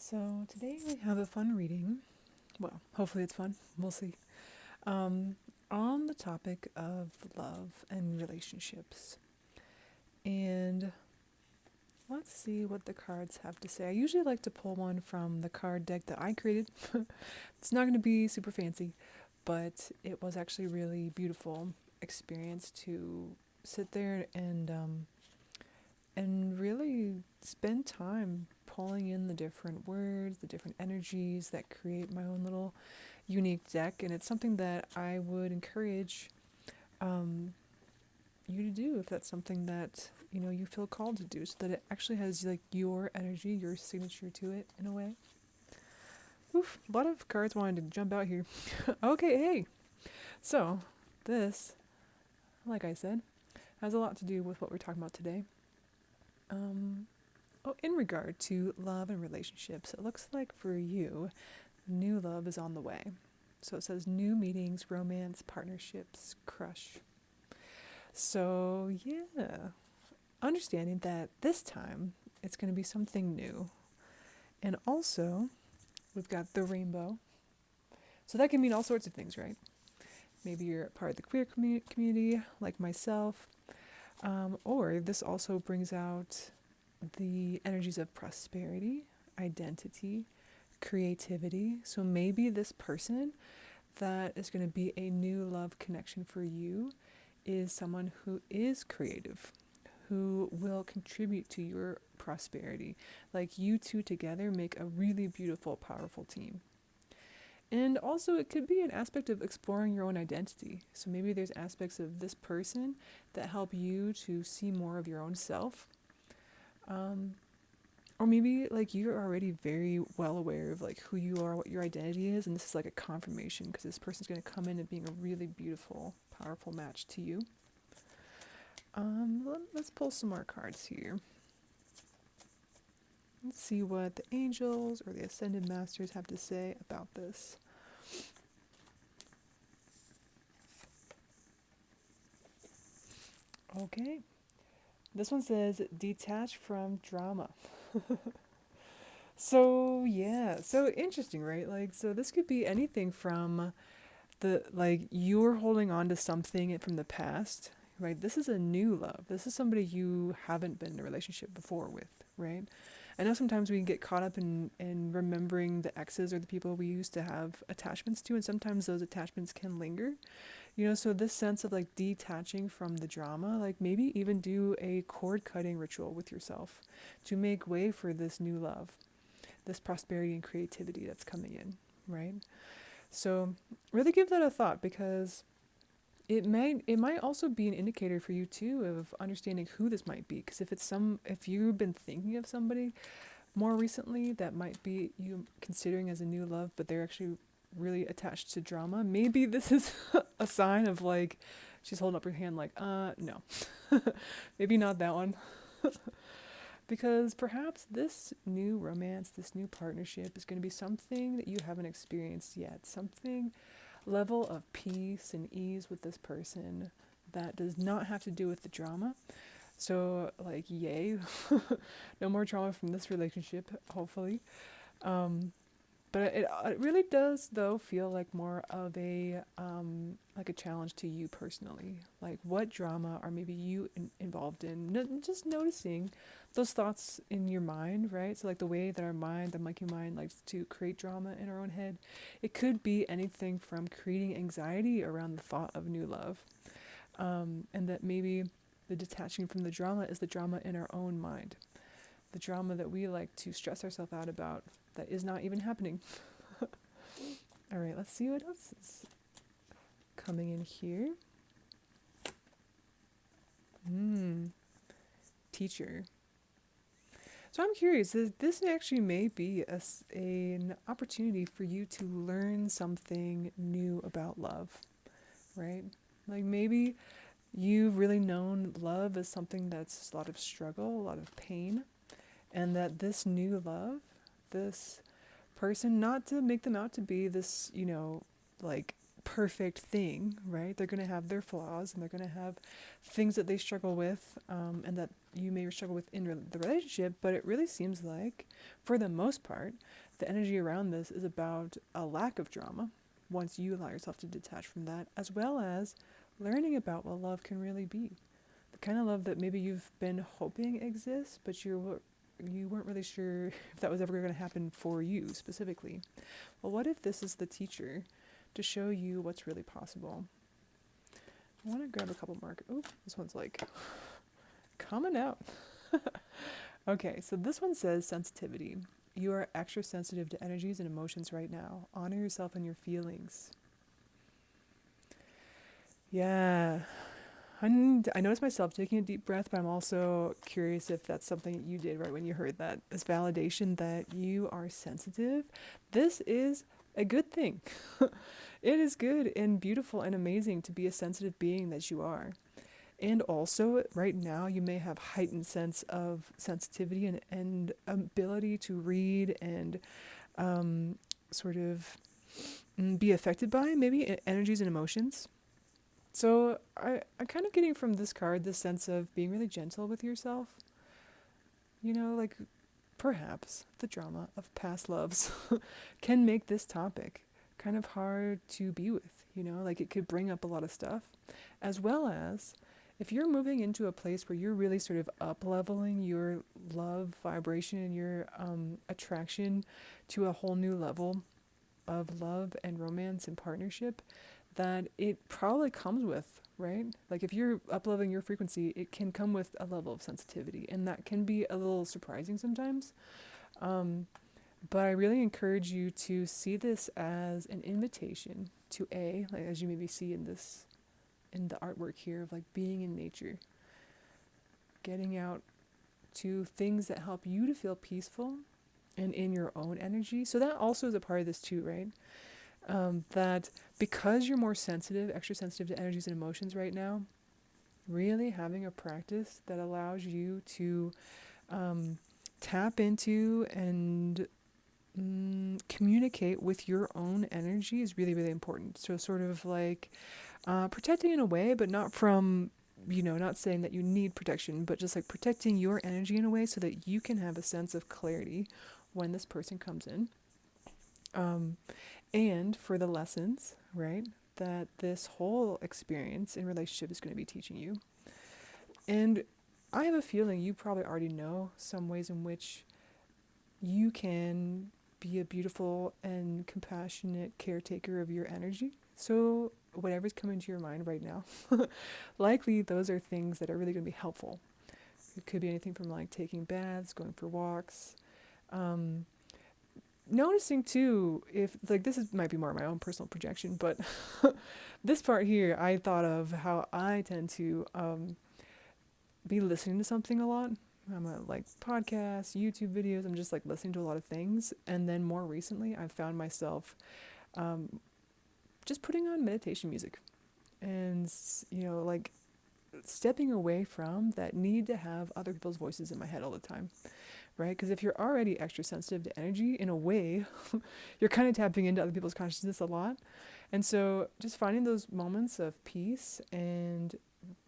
So today we have a fun reading. Well, hopefully it's fun. We'll see. Um, on the topic of love and relationships. And let's see what the cards have to say. I usually like to pull one from the card deck that I created. It's not going to be super fancy, but it was actually a really beautiful experience to sit there and really spend time pulling in the different words, the different energies that create my own little unique deck. And it's something that I would encourage um, you to do if that's something that you feel called to do, so that it actually has like your energy, your signature to it in a way. Oof, a lot of cards wanted to jump out here. Okay, hey. So this, like I said, has a lot to do with what we're talking about today. Um, in regard to love and relationships, it looks like for you, new love is on the way. So it says new meetings, romance, partnerships, crush. So, yeah, understanding that this time it's going to be something new. And also, we've got the rainbow. So that can mean all sorts of things, right? Maybe you're part of the queer community, like myself. Or this also brings out the energies of prosperity, identity, creativity. So maybe this person that is going to be a new love connection for you is someone who is creative, who will contribute to your prosperity. Like you two together make a really beautiful, powerful team. And also, it could be an aspect of exploring your own identity. So maybe there's aspects of this person that help you to see more of your own self. Um, or maybe like you're already very well aware of like who you are, what your identity is, and this is like a confirmation because this person's going to come in and being a really beautiful, powerful match to you. Let's pull some more cards here. Let's see what the angels or the ascended masters have to say about this. Okay. This one says detach from drama. So, yeah. So interesting, right? Like so this could be anything from the like you're holding on to something from the past, right? This is a new love. This is somebody you haven't been in a relationship before with, right? I know sometimes we can get caught up in remembering the exes or the people we used to have attachments to, and sometimes those attachments can linger. So this sense of like detaching from the drama, like maybe even do a cord cutting ritual with yourself to make way for this new love, this prosperity and creativity that's coming in, right? So really give that a thought because it might also be an indicator for you too of understanding who this might be, because if you've been thinking of somebody more recently that might be you considering as a new love, but they're actually really attached to drama, maybe this is a sign of like she's holding up her hand like no. Maybe not that one. Because perhaps this new romance, this new partnership is going to be something that you haven't experienced yet, something level of peace and ease with this person that does not have to do with the drama. So, like, yay, no more drama from this relationship, hopefully. Um, but it really does though feel like more of a like a challenge to you personally. Like, what drama are maybe you involved in? Just noticing those thoughts in your mind, right? So like the way that our mind, the monkey mind, likes to create drama in our own head. It could be anything from creating anxiety around the thought of new love, and that maybe the detaching from the drama is the drama in our own mind, the drama that we like to stress ourselves out about that is not even happening. All right, let's see what else is coming in here. Teacher. So I'm curious, this actually may be an opportunity for you to learn something new about love, right? Like maybe you've really known love as something that's a lot of struggle, a lot of pain, and that this new love, this person, not to make them out to be this, like perfect thing, right? They're going to have their flaws and they're going to have things that they struggle with, and that, you may struggle with in the relationship, but it really seems like, for the most part, the energy around this is about a lack of drama once you allow yourself to detach from that, as well as learning about what love can really be. The kind of love that maybe you've been hoping exists, but you weren't really sure if that was ever going to happen for you specifically. Well, what if this is the teacher to show you what's really possible? I want to grab a couple markers. Oh, this one's like coming out. Okay, so this one says sensitivity. You are extra sensitive to energies and emotions right now. Honor yourself and your feelings. Yeah. I noticed myself taking a deep breath, but I'm also curious if that's something you did right when you heard that. This validation that you are sensitive. This is a good thing. It is good and beautiful and amazing to be a sensitive being that you are. And also, right now, you may have heightened sense of sensitivity and ability to read and sort of be affected by maybe energies and emotions. So I'm kind of getting from this card this sense of being really gentle with yourself. You know, like perhaps the drama of past loves can make this topic kind of hard to be with. You know, like it could bring up a lot of stuff, as well as if you're moving into a place where you're really sort of up leveling your love vibration and your attraction to a whole new level of love and romance and partnership, that it probably comes with, right? Like if you're up leveling your frequency, it can come with a level of sensitivity, and that can be a little surprising sometimes. But I really encourage you to see this as an invitation to like as you maybe see in this in the artwork here of like being in nature, getting out to things that help you to feel peaceful and in your own energy. So that also is a part of this too, right? That because you're more sensitive, extra sensitive to energies and emotions right now, really having a practice that allows you to tap into and communicate with your own energy is really, really important. So sort of like protecting in a way, but not from, not saying that you need protection, but just like protecting your energy in a way so that you can have a sense of clarity when this person comes in. And for the lessons, right, that this whole experience in relationship is going to be teaching you. And I have a feeling you probably already know some ways in which you can be a beautiful and compassionate caretaker of your energy. So whatever's coming to your mind right now, likely those are things that are really going to be helpful. It could be anything from like taking baths, going for walks, noticing too, if like might be more my own personal projection, but this part here I thought of how I tend to be listening to something a lot. I'm like podcasts, YouTube videos. I'm just like listening to a lot of things, and then more recently I've found myself just putting on meditation music and like stepping away from that need to have other people's voices in my head all the time, right? Because if you're already extra sensitive to energy, in a way, you're kind of tapping into other people's consciousness a lot. And so just finding those moments of peace and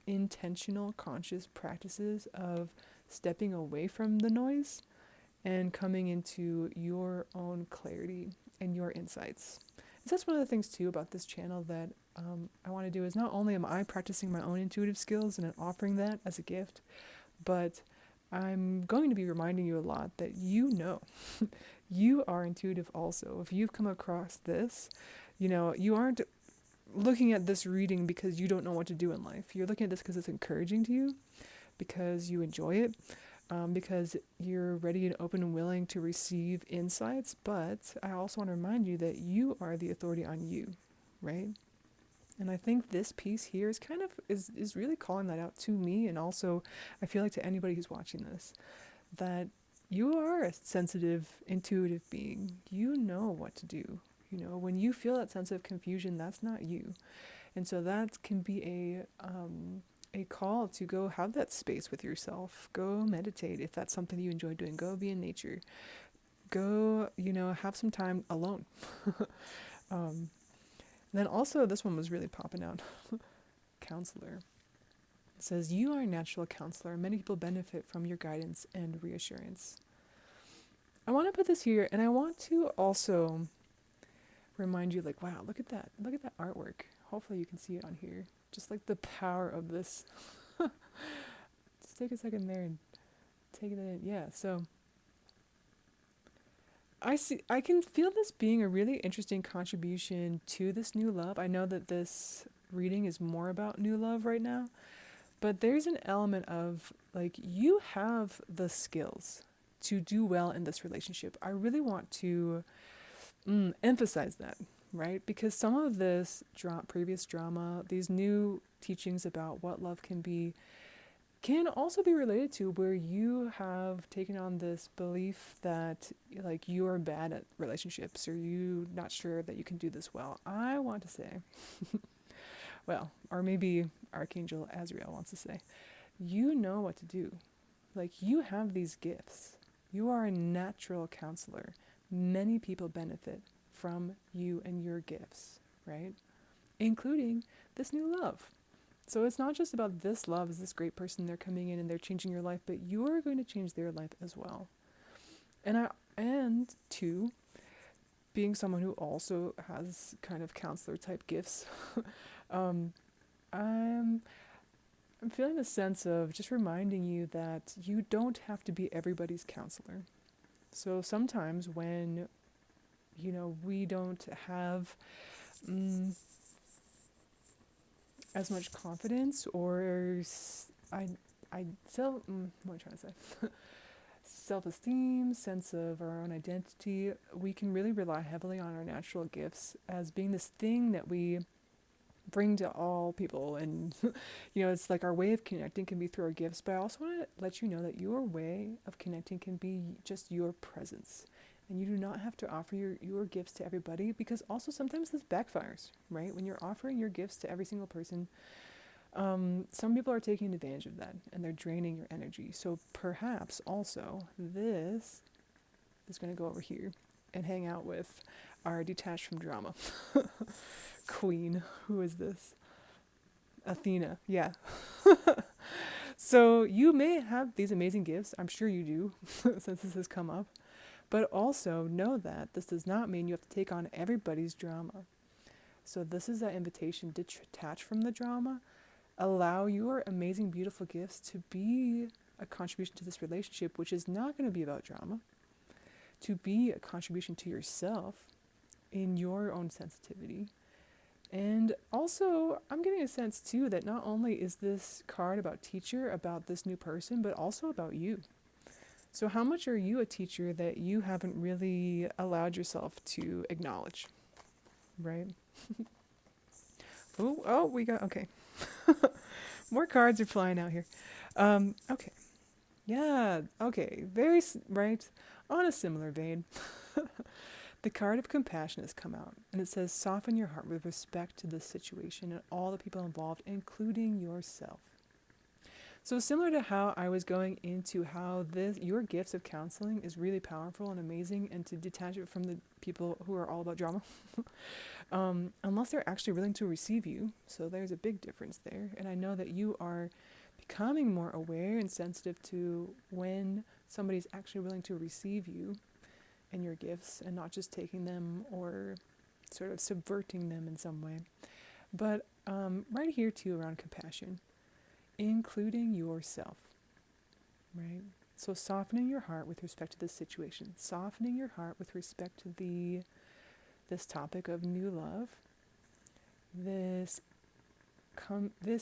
intentional conscious practices of stepping away from the noise and coming into your own clarity and your insights. So that's one of the things too about this channel that I want to do is not only am I practicing my own intuitive skills and offering that as a gift, but I'm going to be reminding you a lot that you are intuitive also. If you've come across this, you aren't looking at this reading because you don't know what to do in life. You're looking at this because it's encouraging to you, because you enjoy it, because you're ready and open and willing to receive insights. But I also want to remind you that you are the authority on you, right? And I think this piece here is kind of is really calling that out to me, and also I feel like to anybody who's watching this, that you are a sensitive, intuitive being. You know what to do. When you feel that sense of confusion, that's not you. And so that can be a call to go have that space with yourself. Go meditate if that's something you enjoy doing. Go be in nature. Go, have some time alone. Then also this one was really popping out. Counselor. says, you are a natural counselor. Many people benefit from your guidance and reassurance. I want to put this here, and I want to also remind you, like, wow, look at that. Look at that artwork. Hopefully you can see it on here. Just like the power of this. Just take a second there and take it in. Yeah, so I can feel this being a really interesting contribution to this new love. I know that this reading is more about new love right now, but there's an element of like you have the skills to do well in this relationship. I really want to emphasize that, right? Because some of this previous drama, these new teachings about what love can be, can also be related to where you have taken on this belief that like you are bad at relationships or you not sure that you can do this well. I want to say, well, or maybe Archangel Azrael wants to say, you know what to do. Like you have these gifts. You are a natural counselor. Many people benefit from you and your gifts, right? Including this new love. So it's not just about this love as this great person, they're coming in and they're changing your life, but you're going to change their life as well. And two, being someone who also has kind of counselor type gifts, um, I'm feeling the sense of just reminding you that you don't have to be everybody's counselor. So sometimes when, we don't have as much confidence or I self what am I trying to say? Self-esteem, sense of our own identity, we can really rely heavily on our natural gifts as being this thing that we bring to all people. And it's like our way of connecting can be through our gifts, but I also want to let you know that your way of connecting can be just your presence. And you do not have to offer your gifts to everybody, because also sometimes this backfires, right? When you're offering your gifts to every single person, some people are taking advantage of that and they're draining your energy. So perhaps also this is going to go over here and hang out with our detached from drama queen. Who is this? Athena. Yeah. So you may have these amazing gifts. I'm sure you do, since this has come up. But also know that this does not mean you have to take on everybody's drama. So this is that invitation to detach from the drama. Allow your amazing, beautiful gifts to be a contribution to this relationship, which is not going to be about drama. To be a contribution to yourself in your own sensitivity. And also, I'm getting a sense too that not only is this card about teacher, about this new person, but also about you. So how much are you a teacher that you haven't really allowed yourself to acknowledge, right? We got, okay. More cards are flying out here. Okay. Yeah, okay. Right. On a similar vein, the card of compassion has come out, and it says, soften your heart with respect to this situation and all the people involved, including yourself. So similar to how I was going into how your gifts of counseling is really powerful and amazing, and to detach it from the people who are all about drama, unless they're actually willing to receive you. So there's a big difference there. And I know that you are becoming more aware and sensitive to when somebody's actually willing to receive you and your gifts, and not just taking them or sort of subverting them in some way. But right here too, around compassion, including yourself, right? So softening your heart with respect to this situation, softening your heart with respect to this topic of new love, this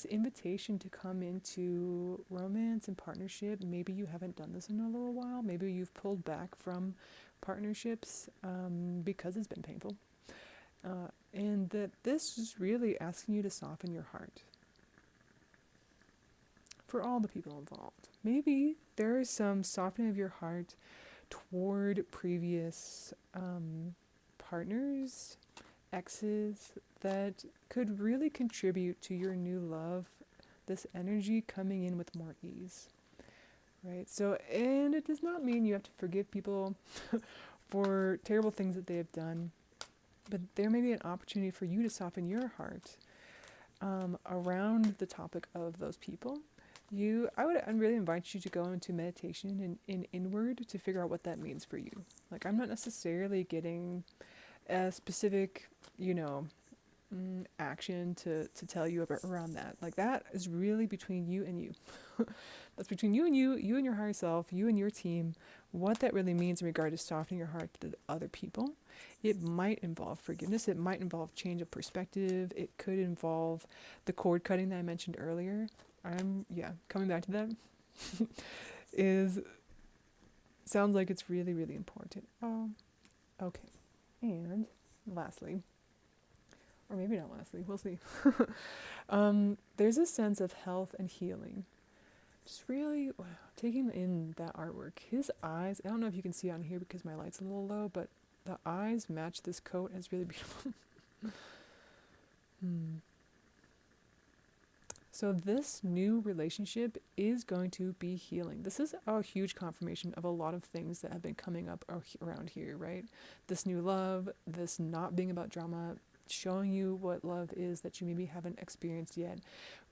invitation to come into romance and partnership. Maybe you haven't done this in a little while. Maybe you've pulled back from partnerships because it's been painful. And that this is really asking you to soften your heart for all the people involved. Maybe there is some softening of your heart toward previous partners, exes, that could really contribute to your new love, this energy coming in with more ease, right? So, and it does not mean you have to forgive people for terrible things that they have done, but there may be an opportunity for you to soften your heart around the topic of those people. I'd really invite you to go into meditation and in inward to figure out what that means for you. Like, I'm not necessarily getting a specific, you know, action to tell you about around that. Like, that is really between you and you. That's between you and your higher self, you and your team. What that really means in regard to softening your heart to other people. It might involve forgiveness. It might involve change of perspective. It could involve the cord cutting that I mentioned earlier. Coming back to that is sounds like it's really, really important. Okay. And lastly, or maybe not lastly, we'll see. There's a sense of health and healing. Just really wow, taking in that artwork. His eyes, I don't know if you can see on here because my light's a little low, but the eyes match this coat and it's really beautiful. So this new relationship is going to be healing. This is a huge confirmation of a lot of things that have been coming up around here, right? This new love, this not being about drama, showing you what love is that you maybe haven't experienced yet,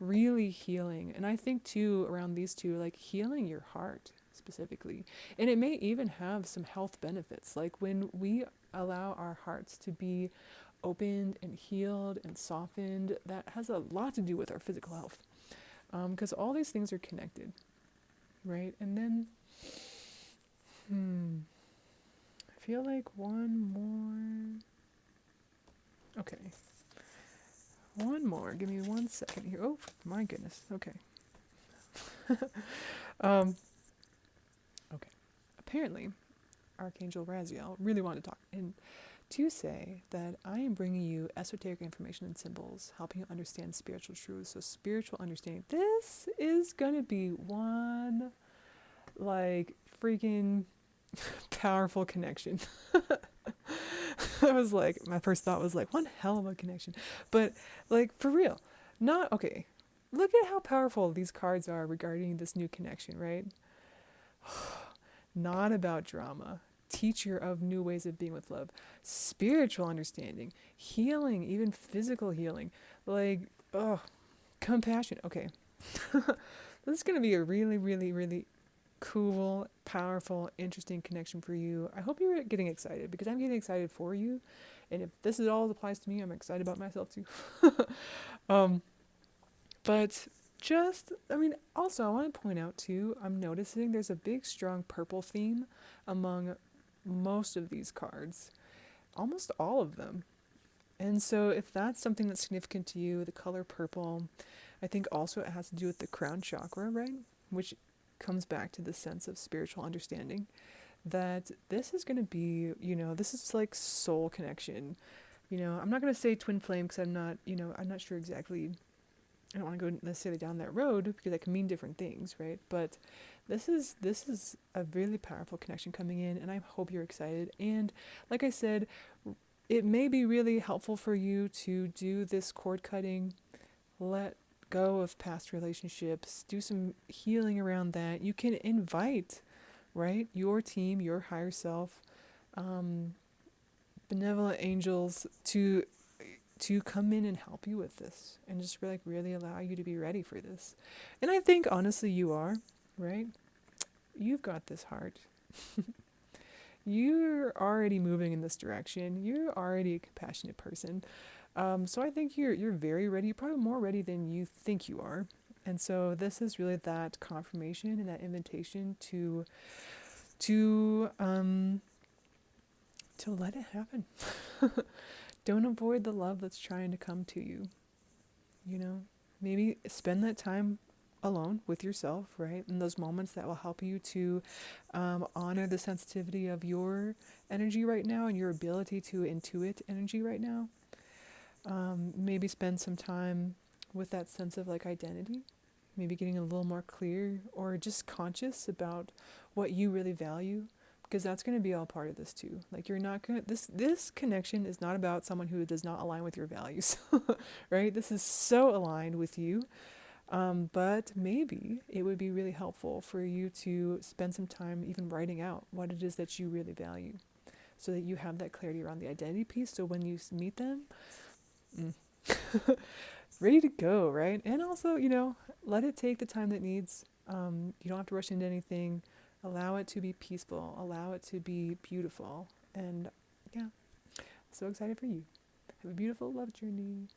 really healing. And I think too around these two, like healing your heart specifically. And it may even have some health benefits. Like when we allow our hearts to be opened and healed and softened, that has a lot to do with our physical health. Because all these things are connected, right? And then, I feel like one more. Okay. One more. Give me 1 second here. Oh, my goodness. Okay. um, okay. Apparently, Archangel Raziel really wanted to talk and to say that I am bringing you esoteric information and symbols, helping you understand spiritual truths. So spiritual understanding. This is going to be one, like, freaking powerful connection. I was like, my first thought was like, one hell of a connection. But, like, for real. Not, okay. Look at how powerful these cards are regarding this new connection, right? Not about drama. Teacher of new ways of being with love. Spiritual understanding. Healing, even physical healing. Like, compassion. Okay. This is going to be a really, really, really cool, powerful, interesting connection for you. I hope you're getting excited because I'm getting excited for you. And if this is all applies to me, I'm excited about myself too. But just, I mean, also I want to point out too, I'm noticing there's a big, strong purple theme among most of these cards, almost all of them. And so if that's something that's significant to you, the color purple, I think also it has to do with the crown chakra, right? Which comes back to the sense of spiritual understanding. That this is going to be, this is like soul connection. I'm not going to say twin flame because I'm not sure exactly. I don't want to go necessarily down that road because that can mean different things, right? But this is a really powerful connection coming in, and I hope you're excited. And like I said, it may be really helpful for you to do this cord cutting, let go of past relationships, do some healing around that. You can invite, right, your team, your higher self, benevolent angels to come in and help you with this and just really allow you to be ready for this. And I think honestly you are, right? You've got this heart. You're already moving in this direction. You're already a compassionate person. So I think you're very ready. You're probably more ready than you think you are. And so this is really that confirmation and that invitation to let it happen. Don't avoid the love that's trying to come to you. Maybe spend that time alone with yourself, right? In those moments that will help you to honor the sensitivity of your energy right now and your ability to intuit energy right now. Maybe spend some time with that sense of like identity, maybe getting a little more clear or just conscious about what you really value, because that's going to be all part of this too. Like you're not going to, this connection is not about someone who does not align with your values, right? This is so aligned with you. But maybe it would be really helpful for you to spend some time even writing out what it is that you really value so that you have that clarity around the identity piece. So when you meet them, ready to go, right? And also, let it take the time that it needs. You don't have to rush into anything. Allow it to be peaceful. Allow it to be beautiful. And yeah, so excited for you. Have a beautiful love journey.